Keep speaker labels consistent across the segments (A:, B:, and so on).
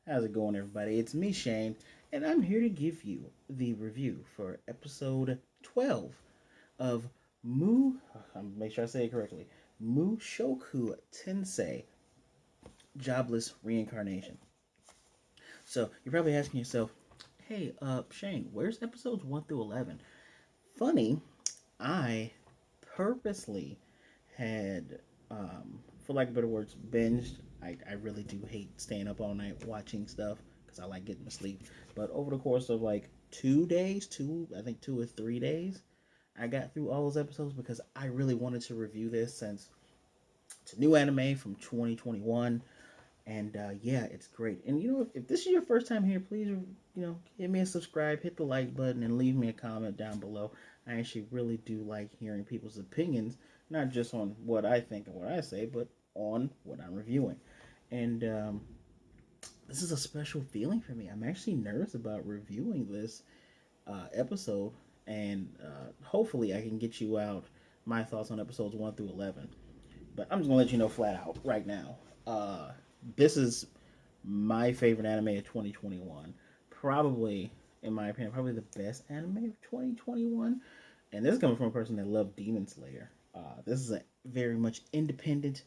A: How's it going, everybody? It's me, Shane, and I'm here to give you the review for episode 12 of Mu. I'm make sure I say it correctly. Mushoku Tensei, Jobless Reincarnation. So you're probably asking yourself, "Hey, Shane, where's episodes 1 through 11?" Funny, I purposely had, for lack of better words, binged. I really do hate staying up all night watching stuff because I like getting to sleep. But over the course of like 2 days, I think 2 or 3 days, I got through all those episodes because I really wanted to review this since it's a new anime from 2021. And yeah, it's great. And if this is your first time here, please, hit me a subscribe, hit the like button, and leave me a comment down below. I actually really do like hearing people's opinions, not just on what I think and what I say, but on what I'm reviewing. And this is a special feeling for me. I'm actually nervous about reviewing this episode, and hopefully, I can get you out my thoughts on episodes 1 through 11. But I'm just gonna let you know flat out right now. This is my favorite anime of 2021. Probably, in my opinion, probably the best anime of 2021. And this is coming from a person that loved Demon Slayer. This is a very much independent.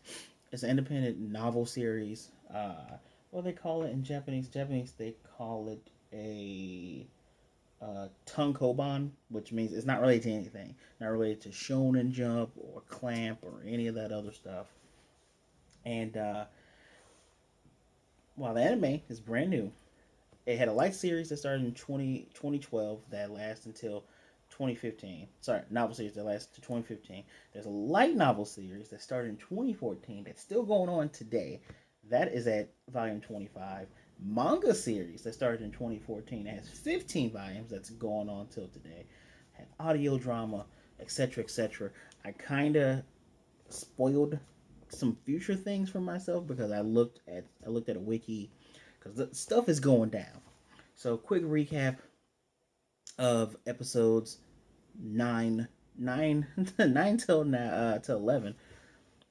A: It's an independent novel series. What do they call it in Japanese? Japanese they call it a Tunkoban, which means it's not related to anything. Not related to Shonen Jump or Clamp or any of that other stuff. And while the anime is brand new, it had a light series that started in 2012 that lasts until 2015. Sorry, novel series that lasts to 2015. There's a light novel series that started in 2014 that's still going on today. That is at volume 25. Manga series that started in 2014 has 15 volumes that's going on till today. Had audio drama, etc., etc. I kind of spoiled some future things for myself because I looked at a wiki because the stuff is going down. So quick recap of episodes 9 9 9 till 11.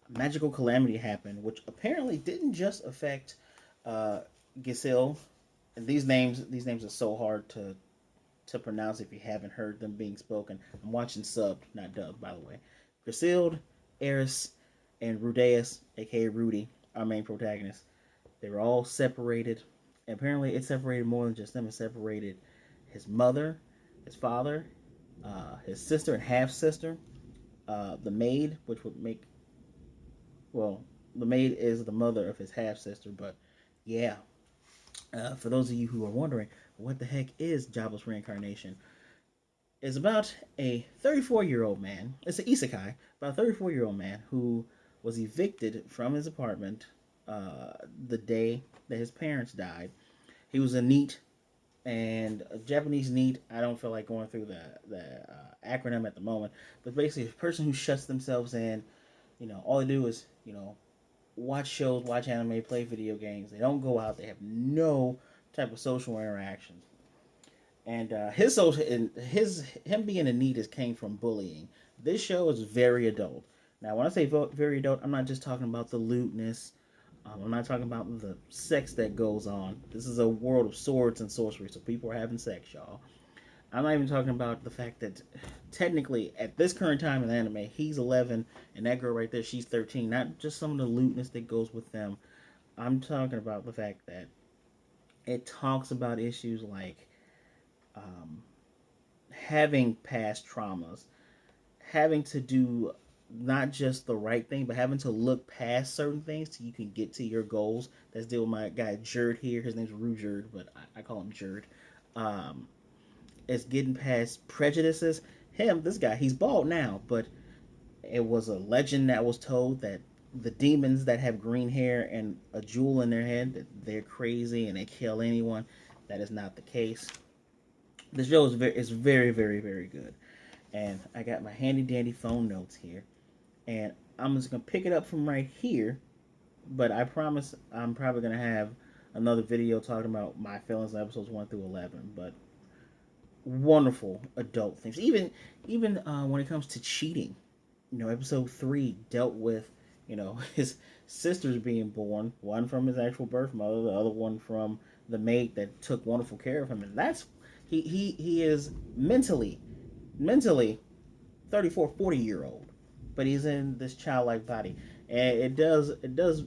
A: Magical calamity happened, which apparently didn't just affect Gisil. And these names are so hard to pronounce if you haven't heard them being spoken. I'm watching subbed, not dubbed, by the way. Griselda, Eris, and Rudeus, aka Rudy, our main protagonist. They were all separated. And apparently, it separated more than just them. It separated his mother, his father, his sister and half sister, the maid, which would make, well, the maid is the mother of his half sister. But yeah, for those of you who are wondering, what the heck is Jobless Reincarnation? It's about a 34-year-old man. It's an isekai about a 34-year-old man who was evicted from his apartment the day that his parents died. He was a NEET, and a Japanese NEET. I don't feel like going through the acronym at the moment, but basically, a person who shuts themselves in. All they do is watch shows, watch anime, play video games. They don't go out. They have no type of social interactions. And him being a NEET came from bullying. This show is very adult. Now, when I say very adult, I'm not just talking about the lewdness. I'm not talking about the sex that goes on. This is a world of swords and sorcery, so people are having sex, y'all. I'm not even talking about the fact that technically, at this current time in the anime, he's 11, and that girl right there, she's 13. Not just some of the lewdness that goes with them. I'm talking about the fact that it talks about issues like having past traumas, having to do not just the right thing, but having to look past certain things so you can get to your goals. That's deal with my guy Jerd here. His name's Rujerd, but I call him Jerd. It's getting past prejudices. This guy, he's bald now, but it was a legend that was told that the demons that have green hair and a jewel in their head, that they're crazy and they kill anyone. That is not the case. This show is very, very, very good. And I got my handy dandy phone notes here. And I'm just going to pick it up from right here. But I promise I'm probably going to have another video talking about my feelings on episodes 1 through 11. But wonderful adult things. Even when it comes to cheating. Episode 3 dealt with his sisters being born, one from his actual birth mother, the other one from the maid that took wonderful care of him. And that's he is mentally 34, 40 year old, but he's in this childlike body. And it does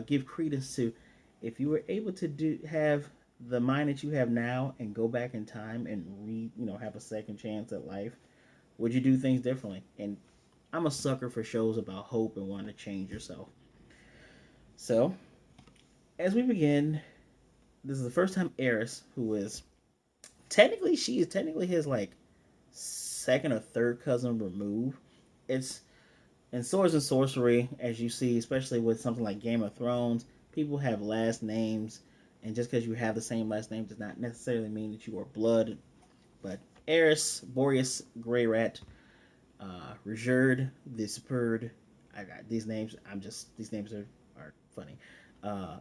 A: give credence to, if you were able to do have the mind that you have now and go back in time and have a second chance at life, would you do things differently? And I'm a sucker for shows about hope and wanting to change yourself. So, as we begin, this is the first time Eris, who is she is technically his like second or third cousin removed. It's in Swords and Sorcery, as you see, especially with something like Game of Thrones, people have last names, and just because you have the same last name does not necessarily mean that you are blood. But Eris, Boreas, Greyrat, Rejerd, the Superd, I got these names. These names are funny. Uh,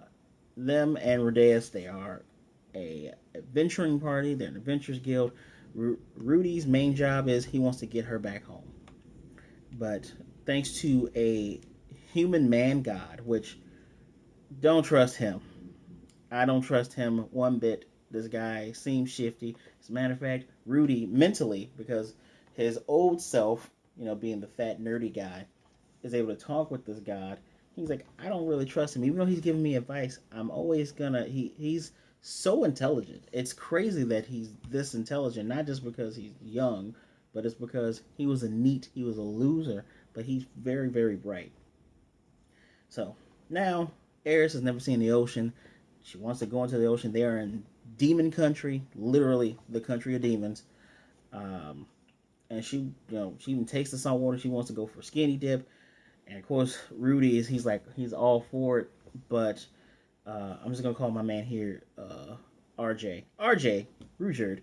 A: them and Rodeus, they are a adventuring party. They're an adventurers guild. Rudy's main job is he wants to get her back home, but thanks to a human man god, which don't trust him. I don't trust him one bit. This guy seems shifty. As a matter of fact, Rudy mentally, because his old self, being the fat nerdy guy, is able to talk with this god. He's like, I don't really trust him, even though he's giving me advice. I'm always gonna. He's so intelligent. It's crazy that he's this intelligent, not just because he's young, but it's because he was he was a loser, but he's very, very bright. So now Eris has never seen the ocean. She wants to go into the ocean. They are in demon country, literally the country of demons. Um, and she even takes the salt water. She wants to go for skinny dip. And of course, Rudy he's all for it, but I'm just gonna call my man here RJ. RJ Rujerd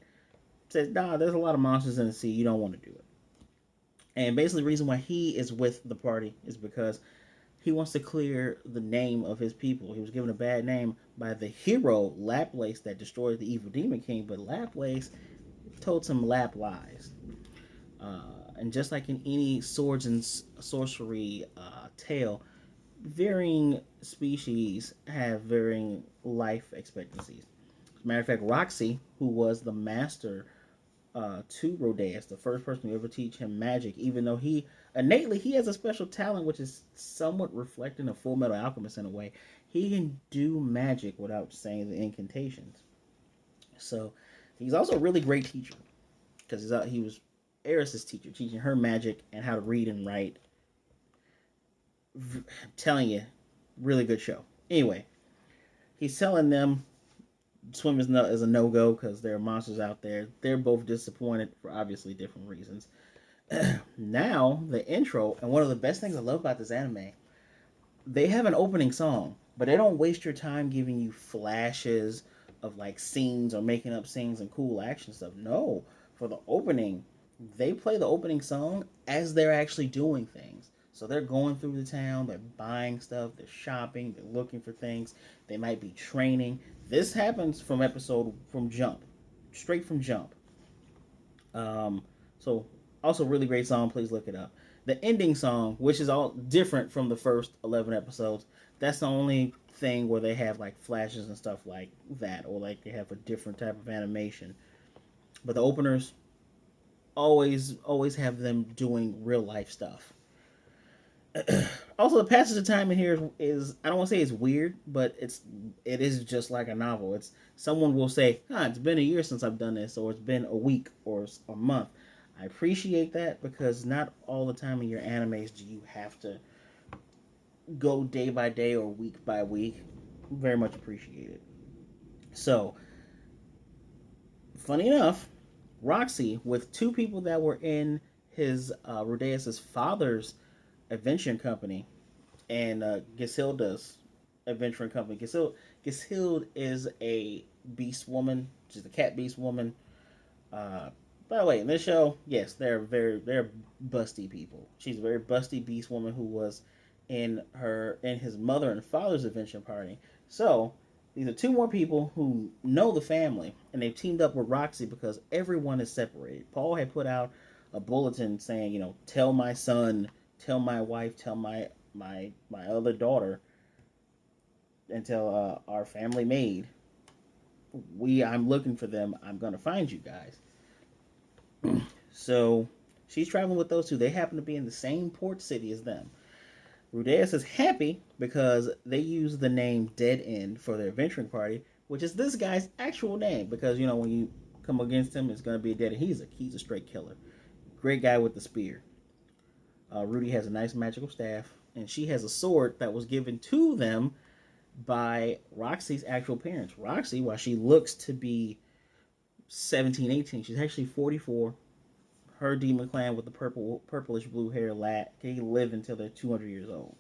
A: says, "Nah, there's a lot of monsters in the sea. You don't want to do it." And basically, the reason why he is with the party is because he wants to clear the name of his people. He was given a bad name by the hero Laplace that destroyed the evil demon king, but Laplace told some Lap lies. And just like in any swords and sorcery tale, varying species have varying life expectancies. As a matter of fact, Roxy, who was the master to Rhodeus, the first person to ever teach him magic, even though he innately he has a special talent which is somewhat reflecting a Full Metal Alchemist in a way. He can do magic without saying the incantations. So he's also a really great teacher because he was Eris's teacher, teaching her magic and how to read and write. I'm telling you, really good show. Anyway, he's telling them swim is a no go because there are monsters out there. They're both disappointed for obviously different reasons. Now the intro, and one of the best things I love about this anime, they have an opening song, but they don't waste your time giving you flashes of like scenes or making up scenes and cool action stuff. No, for the opening, they play the opening song as they're actually doing things. So they're going through the town, they're buying stuff, they're shopping, they're looking for things, they might be training. This happens from Jump, straight from Jump. So also really great song. Please look it up. The ending song, which is all different from the first 11 episodes, that's the only thing where they have like flashes and stuff like that, or like they have a different type of animation. But the openers always have them doing real life stuff. Also, the passage of time in here is I don't want to say it's weird, but it is just like a novel. It's someone will say, it's been a year since I've done this, or it's been a week or a month. I appreciate that because not all the time in your animes do you have to go day by day or week by week. Very much appreciated. So, funny enough, Roxy, with two people that were in his Rhodeus' father's adventuring company, and Gisilda's adventuring company. Gisilda is a beast woman. She's a cat beast woman. By the way, in this show, yes, they're busty people. She's a very busty beast woman who was in his mother and father's adventure party. So these are two more people who know the family, and they've teamed up with Roxy because everyone is separated. Paul had put out a bulletin saying, tell my son, tell my wife, tell my my other daughter until our family maid. I'm looking for them. I'm gonna find you guys. So she's traveling with those two. They happen to be in the same port city as them. Rudeus is happy because they use the name Dead End for their venturing party, which is this guy's actual name. Because when you come against him, it's gonna be a dead end. He's a straight killer. Great guy with the spear. Rudy has a nice magical staff, and she has a sword that was given to them by Roxy's actual parents. Roxy, while she looks to be 17, 18, she's actually 44. Her demon clan with the purplish blue hair can live until they're 200 years old.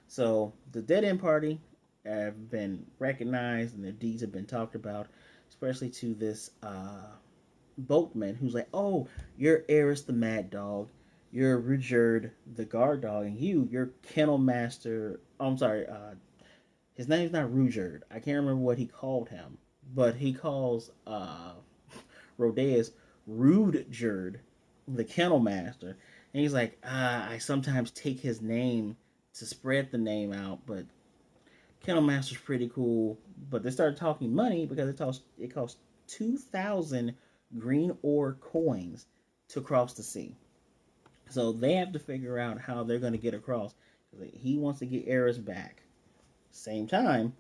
A: So the Dead End Party have been recognized and their deeds have been talked about, especially to this boatman who's like, "Oh, you're Eris the Mad Dog, you're Rudyard the Guard Dog, and you're Kennel Master." Oh, I'm sorry, his name's not Rudyard. I can't remember what he called him, but he calls Rhodeus Rudyard the Kennel Master, and he's like, I sometimes take his name to spread the name out, but Kennel Master's pretty cool. But they started talking money because it costs 2,000 green ore coins to cross the sea. So they have to figure out how they're going to get across. He wants to get Eris back. Same time,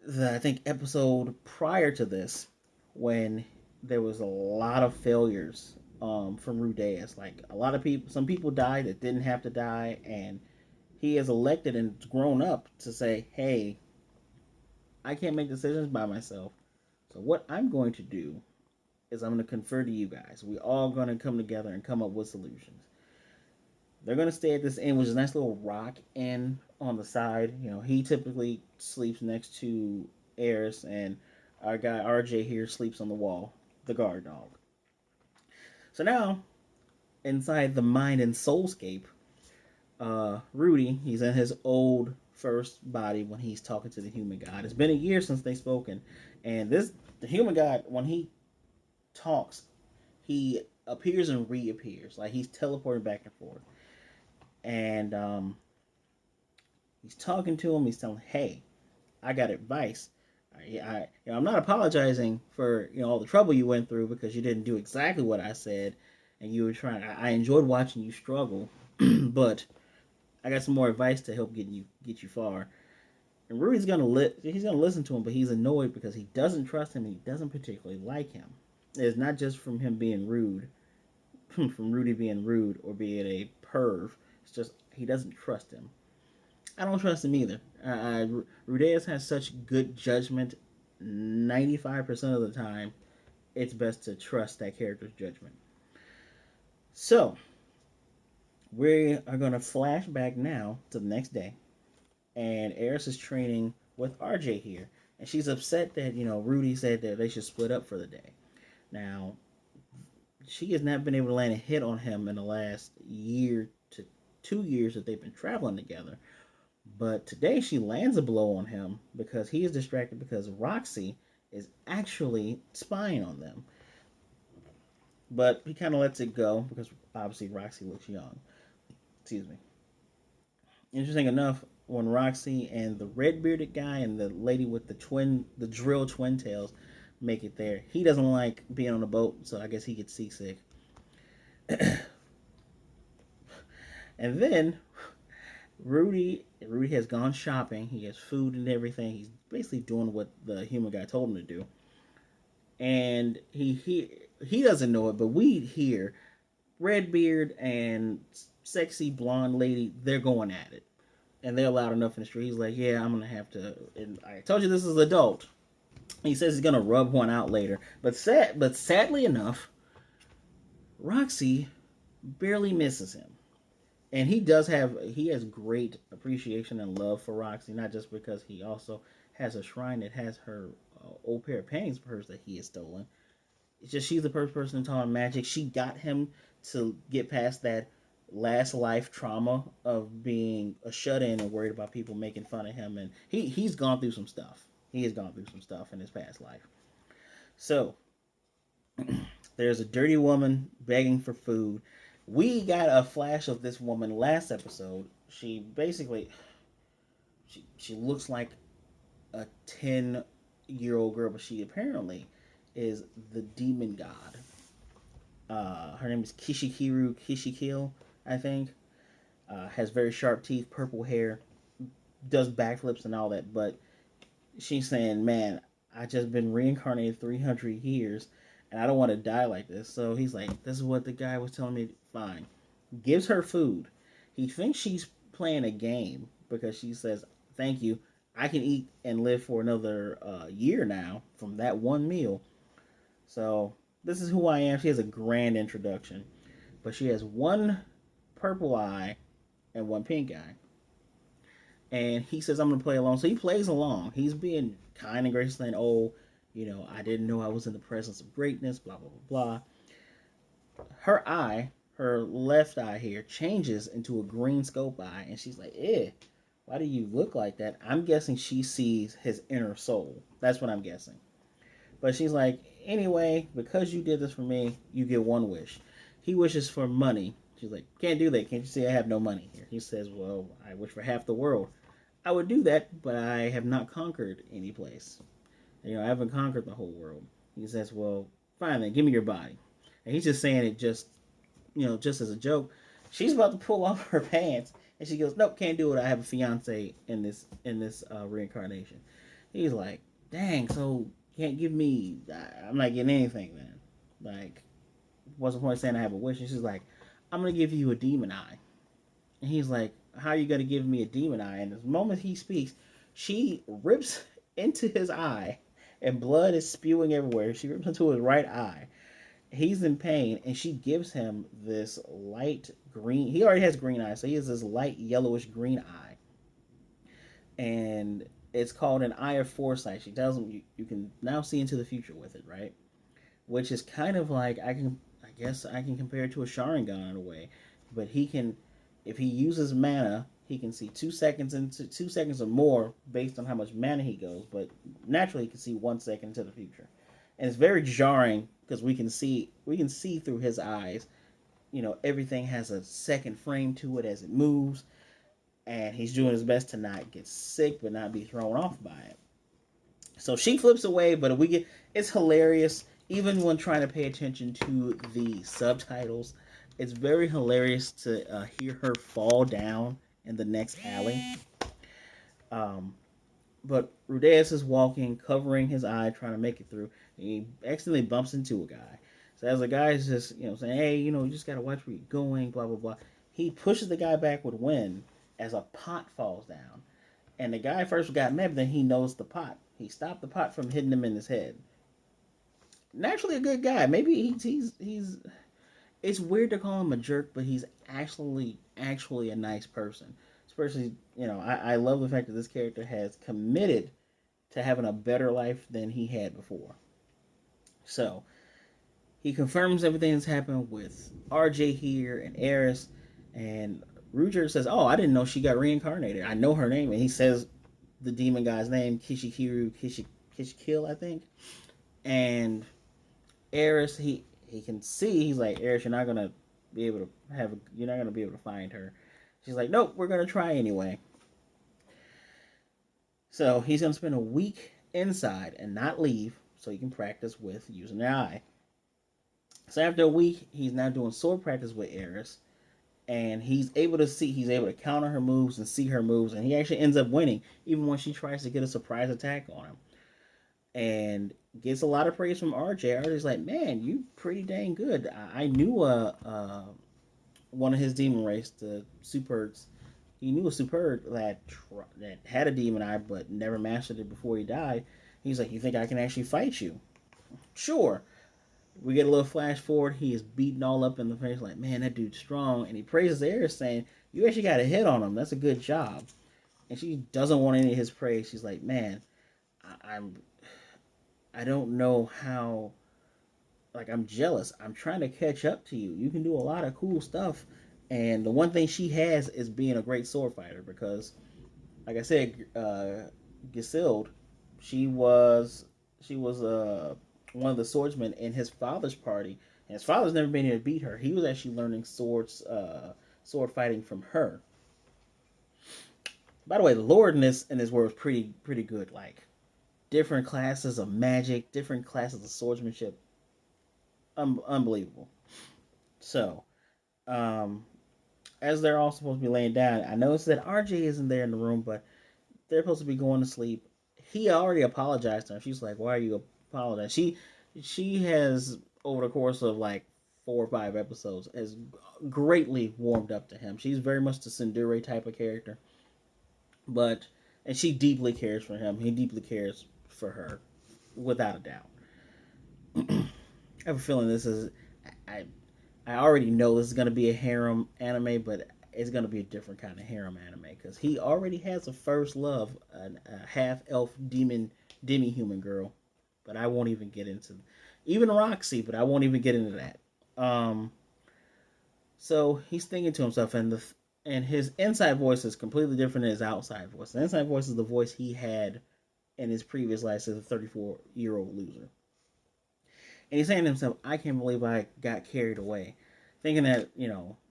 A: I think episode prior to this, when there was a lot of failures from Rudeus. Like a lot of people, some people died that didn't have to die, and he is elected and grown up to say, "Hey, I can't make decisions by myself. So what I'm going to do is I'm going to confer to you guys. We all going to come together and come up with solutions." They're going to stay at this inn, which is a nice little rock inn on the side. He typically sleeps next to Eris, and our guy RJ here sleeps on the wall, the guard dog. So now, inside the mind and soulscape, Rudy, he's in his old first body when he's talking to the human god. It's been a year since they've spoken, and the human god, when he talks, he appears and reappears, like he's teleporting back and forth. And he's talking to him. He's telling, "Hey, I got advice. I'm not apologizing for all the trouble you went through because you didn't do exactly what I said, and you were trying. I enjoyed watching you struggle, but I got some more advice to help get you far." And Rudy's he's gonna listen to him, but he's annoyed because he doesn't trust him. And he doesn't particularly like him. It's not just from him being rude, from Rudy being rude or being a perv. It's just he doesn't trust him. I don't trust him either. Rudeus has such good judgment. 95% of the time, it's best to trust that character's judgment. So, we are going to flash back now to the next day. And Eris is training with RJ here. And she's upset that, Rudy said that they should split up for the day. Now, she has not been able to land a hit on him in the last year to 2 years that they've been traveling together. But today she lands a blow on him because he is distracted because Roxy is actually spying on them. But he kind of lets it go because obviously Roxy looks young. Excuse me. Interesting enough, when Roxy and the red bearded guy and the lady with the drill twin tails make it there, he doesn't like being on a boat, so I guess he gets seasick. And then Rudy has gone shopping. He has food and everything. He's basically doing what the human guy told him to do. And he doesn't know it, but we hear Redbeard and sexy blonde lady, they're going at it. And they're loud enough in the street. He's like, "Yeah, I'm going to have to." And I told you this is adult. He says he's going to rub one out later. But sadly enough, Roxy barely misses him. And he has great appreciation and love for Roxy, not just because he also has a shrine that has her old pair of panties for hers that he has stolen. It's just she's the first person to taught magic. She got him to get past that last life trauma of being a shut-in and worried about people making fun of him. And he's gone through some stuff. He has gone through some stuff in his past life. So, there's a dirty woman begging for food. We got a flash of this woman last episode she basically she looks like a 10-year-old girl, but she apparently is the demon god. Her name is Kishikiru Kishikil, I think. Has very sharp teeth, purple hair, does backflips and all that. But she's saying, "Man, I just been reincarnated 300 years, and I don't want to die like this." So he's like, "This is what the guy was telling me." Fine, gives her food. He thinks she's playing a game because she says, "Thank you. I can eat and live for another year now from that one meal." So this is who I am. She has a grand introduction, but she has one purple eye and one pink eye. And he says, "I'm going to play along." So he plays along. He's being kind and gracious, saying, "Oh, I didn't know I was in the presence of greatness, blah, blah, blah, blah." Her eye, her left eye here, changes into a green scope eye. And she's like, "Eh, why do you look like that?" I'm guessing she sees his inner soul. That's what I'm guessing. But she's like, "Anyway, because you did this for me, you get one wish." He wishes for money. She's like, "Can't do that. Can't you see I have no money here?" He says, "Well, I wish for half the world." "I would do that, but I have not conquered any place. I haven't conquered the whole world." He says, "Well, fine then, give me your body." And he's just saying it just as a joke. She's about to pull off her pants, and she goes, "Nope, can't do it. I have a fiance in this reincarnation." He's like, "Dang, so can't give me? I'm not getting anything then. Like, what's the point of saying I have a wish?" And she's like, "I'm gonna give you a demon eye." And he's like, "How are you gonna give me a demon eye?" And the moment he speaks, she rips into his eye, and blood is spewing everywhere. She rips into his right eye. He's in pain, and she gives him this light green. He already has green eyes, so he has this light yellowish green eye, and it's called an eye of foresight. She tells him you can now see into the future with it, right? Which is kind of like I guess I can compare it to a Sharingan in a way, but he can, if he uses mana, he can see 2 seconds into 2 seconds or more based on how much mana he goes. But naturally, he can see 1 second into the future, and it's very jarring because we can see through his eyes. Everything has a second frame to it as it moves, and he's doing his best to not get sick but not be thrown off by it. So she flips away, but it's hilarious. Even when trying to pay attention to the subtitles, it's very hilarious to hear her fall down in the next alley. Um, but Rudeus is walking, covering his eye, trying to make it through. And he accidentally bumps into a guy. So as the guy is just saying, "Hey, you just gotta watch where you're going," blah blah blah. He pushes the guy back with wind as a pot falls down. And the guy first got mad, but then he noticed the pot. He stopped the pot from hitting him in his head. Naturally, a good guy. Maybe he's. It's weird to call him a jerk, but he's actually a nice person. Especially, I love the fact that this character has committed to having a better life than he had before. So he confirms everything that's happened with RJ here and Eris, and Ruger says, "Oh, I didn't know she got reincarnated. I know her name," and he says the demon guy's name, Kishikil, I think. And Eris, he can see. He's like, "Eris, you're not gonna be able to find her." She's like, "Nope, we're gonna try anyway." So he's gonna spend a week inside and not leave, so he can practice with using the eye. So after a week, he's now doing sword practice with Eris, and he's able to counter her moves and see her moves, and he actually ends up winning, even when she tries to get a surprise attack on him. And gets a lot of praise from RJ. RJ's like, "Man, you pretty dang good. I knew one of his demon race, the Superds. He knew a Superd that had a demon eye, but never mastered it before he died." He's like, "You think I can actually fight you?" "Sure." We get a little flash forward. He is beaten all up in the face, like, "Man, that dude's strong." And he praises Ares, saying, "You actually got a hit on him. That's a good job." And she doesn't want any of his praise. She's like, "Man, I'm I don't know how. Like, I'm jealous. I'm trying to catch up to you. You can do a lot of cool stuff." And the one thing she has is being a great sword fighter because, like I said, Gisild, she was one of the swordsmen in his father's party, and his father's never been able to beat her. He was actually learning sword fighting from her. By the way, the lore in this world is pretty good. Like different classes of magic, different classes of swordsmanship, unbelievable. So, um, as they're all supposed to be laying down, I noticed that RJ isn't there in the room, but they're supposed to be going to sleep. He already apologized to her. She's like, "Why are you apologizing?" She has over the course of like 4 or 5 episodes has greatly warmed up to him. She's very much the Tsundere type of character, but and she deeply cares for him. He deeply cares for her, without a doubt. I have a feeling this is I I already know this is gonna be a harem anime, but it's gonna be a different kind of harem anime because he already has a first love, a half elf demon demi human girl. But I won't even get into even Roxy. But I won't even get into that. Um, so he's thinking to himself, and his inside voice is completely different than his outside voice. The inside voice is the voice he had in his previous life as a 34-year-old loser. And he's saying to himself, I can't believe I got carried away. Thinking that,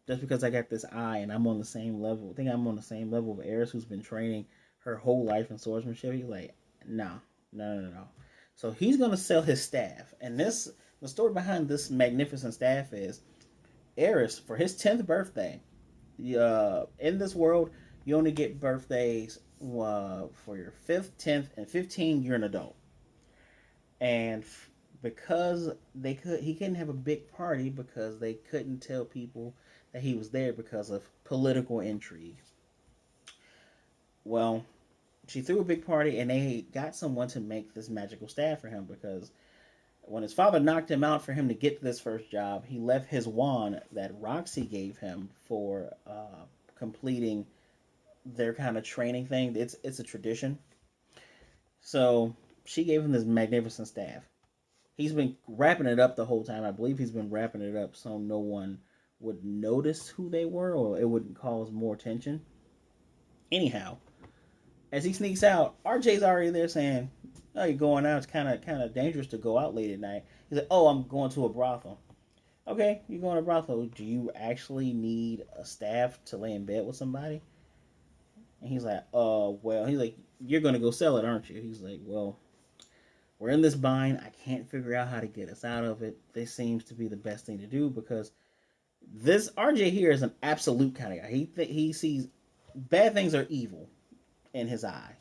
A: just because I got this eye and I'm on the same level, think I'm on the same level of Eris who's been training her whole life in swordsmanship. He's like, no, no, no, no. So he's gonna sell his staff. And the story behind this magnificent staff is Eris, for his 10th birthday, in this world, you only get birthdays for your 5th, 10th, and 15th, you're an adult. And because he couldn't have a big party because they couldn't tell people that he was there because of political intrigue. Well, she threw a big party and they got someone to make this magical staff for him because when his father knocked him out for him to get this first job, he left his wand that Roxy gave him for completing their kind of training thing. It's a tradition. So she gave him this magnificent staff. He's been wrapping it up the whole time. I believe he's been wrapping it up so no one would notice who they were or it wouldn't cause more tension. Anyhow, as he sneaks out, RJ's already there saying, "Oh, you're going out. It's kind of dangerous to go out late at night." He's like, "Oh, I'm going to a brothel." Okay, you're going to a brothel. Do you actually need a staff to lay in bed with somebody? And he's like, well, he's like, "You're going to go sell it, aren't you?" He's like, "Well, we're in this bind. I can't figure out how to get us out of it. This seems to be the best thing to do because this RJ here is an absolute kind of guy. He sees bad things are evil in his eye.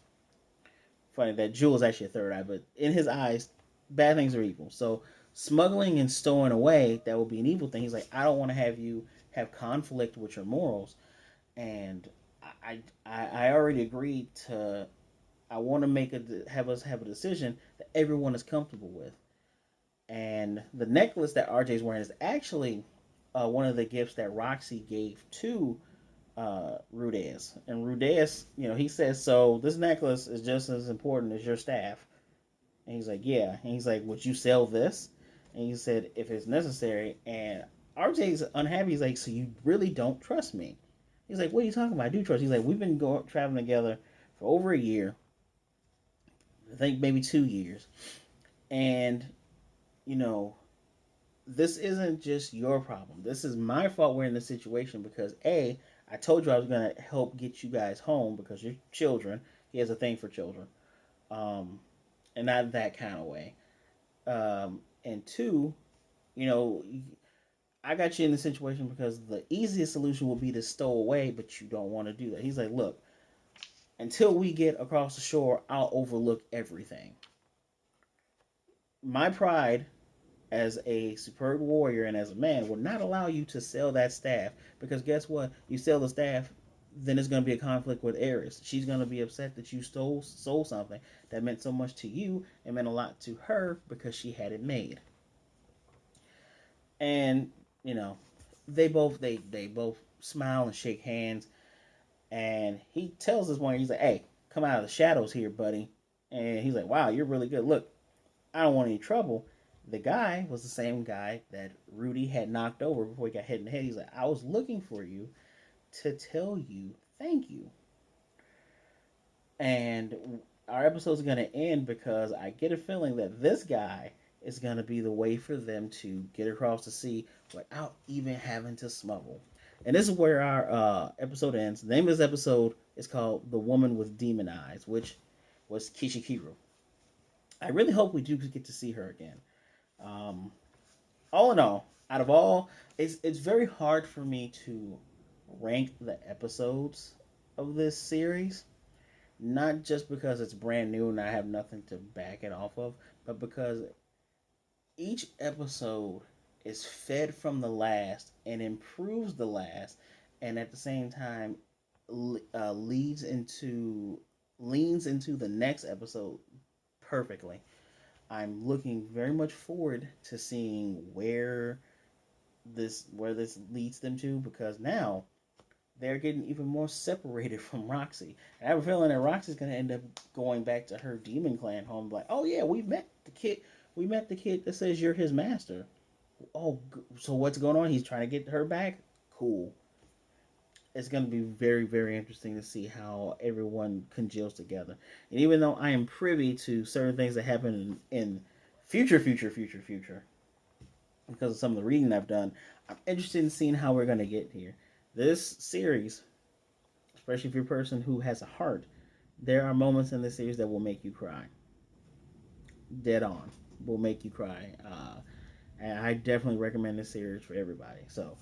A: Funny that Jewel is actually a third eye, but in his eyes, bad things are evil. So smuggling and stowing away, that will be an evil thing. He's like, I don't want to have you have conflict with your morals, and I already agreed to. I want to have us have a decision that everyone is comfortable with. And the necklace that RJ's wearing is actually one of the gifts that Roxy gave to Rudez. And Rudez, he says, so this necklace is just as important as your staff. And he's like, yeah. And he's like, would you sell this? And he said, if it's necessary. And RJ's unhappy. He's like, so you really don't trust me? He's like, what are you talking about? I do trust. He's like, we've been traveling together for over a year. I think maybe 2 years. And, you know, this isn't just your problem. This is my fault we're in this situation because A, I told you I was gonna help get you guys home because you're children. He has a thing for children, um, and not that kind of way. And two, you know, I got you in the situation because the easiest solution will be to stow away, but you don't want to do that. He's like, look, until we get across the shore, I'll overlook everything. My pride as a superb warrior and as a man will not allow you to sell that staff because guess what? You sell the staff, then there's going to be a conflict with Eris. She's going to be upset that you sold something that meant so much to you and meant a lot to her because she had it made. And you know, they both smile and shake hands. And he tells this one, he's like, "Hey, come out of the shadows here, buddy." And he's like, "Wow, you're really good. Look, I don't want any trouble." The guy was the same guy that Rudy had knocked over before he got hit in the head. He's like, "I was looking for you to tell you thank you." And our episode's going to end because I get a feeling that this guy is going to be the way for them to get across the sea without even having to smuggle. And this is where our episode ends. The name of this episode is called "The Woman with Demon Eyes," which was Kishikiru. I really hope we do get to see her again. Um, all in all, out of all, it's very hard for me to rank the episodes of this series. Not just because it's brand new and I have nothing to back it off of, but because each episode is fed from the last and improves the last, and at the same time leads into leans into the next episode perfectly. I'm looking very much forward to seeing where this leads them to, because now they're getting even more separated from Roxy. And I have a feeling that Roxy's going to end up going back to her demon clan home, like, oh yeah, we met the kid. We met the kid that says you're his master. Oh, so what's going on? He's trying to get her back. Cool. It's going to be very, very interesting to see how everyone congeals together. And even though I am privy to certain things that happen in future, because of some of the reading I've done, I'm interested in seeing how we're going to get here. This series, especially if you're a person who has a heart, there are moments in this series that will make you cry. Dead on. Will make you cry. And I definitely recommend this series for everybody. So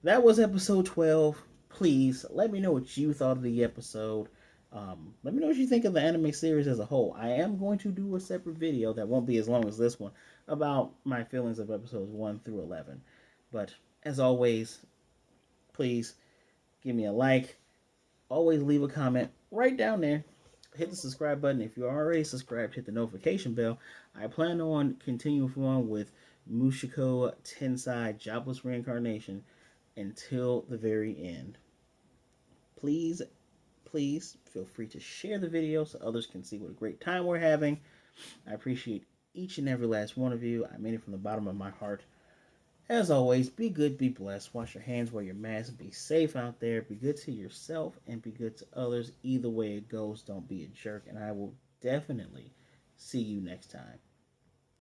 A: that was episode 12. Please let me know what you thought of the episode. Let me know what you think of the anime series as a whole. I am going to do a separate video that won't be as long as this one about my feelings of episodes 1 through 11. But as always, please give me a like. Always leave a comment right down there. Hit the subscribe button if you're already subscribed. Hit the notification bell. I plan on continuing on with Mushoku Tensei Jobless Reincarnation until the very end. Please, please feel free to share the video so others can see what a great time we're having. I appreciate each and every last one of you. I mean it from the bottom of my heart. As always, be good, be blessed. Wash your hands, wear your mask, be safe out there. Be good to yourself and be good to others. Either way it goes, don't be a jerk. And I will definitely see you next time.